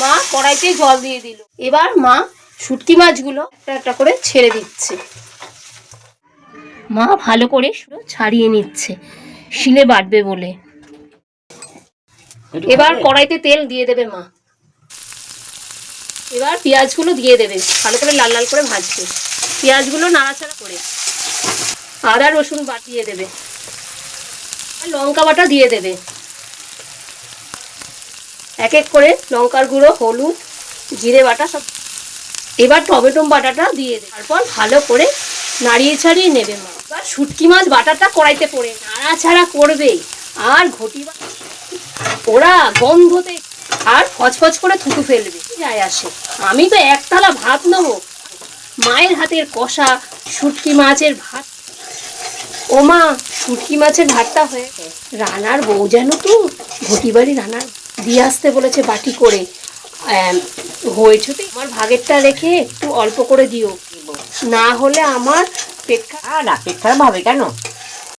মা কড়াইতে জল দিয়ে দিল। এবার মা শুটকি মাছগুলো একটা একটা করে ছেড়ে দিচ্ছে। মা ভালো করে ছাড়িয়ে নিচ্ছে, শিলে বাটবে বলে। এবার কড়াইতে তেল দিয়ে দেবে মা। এবার পেঁয়াজগুলো দিয়ে দেবে, ভালো করে লাল লাল করে ভাজবে। পেঁয়াজগুলো নাড়াচাড়া করে আদা রসুন বাটিয়ে দেবে, লঙ্কা বাটা দিয়ে দেবে, এক এক করে লঙ্কার গুঁড়ো, হলুদ, জিরে বাটা সব। এবার টমেটো বাটাটা দিয়ে দেবে, তারপর ভালো করে নাড়িয়ে ছাড়িয়ে নেবে মা। এবার শুটকি মাছ বাটাটা কড়াইতে পড়ে নাড়াচাড়া করবে, আর ঘটি ওরা গন্ধতে আর ফচফচ করে থুতু ফেলবে, যায় আসে। আমি তো একতলা ভাত নেবো, মায়ের হাতের কষা শুটকি মাছের ভাত। ও মা, শুটকি মাছের ভাতটা হয়ে রানার বউ জানো তো, ঘটি বাড়ি রানার দিয়ে আসতে বলেছে বাটি করে। হয়েছে তো, আমার ভাগেরটা রেখে একটু অল্প করে দিও, না হলে আমার পেট খারাপ। না, পেট খারাপ হবে কেন?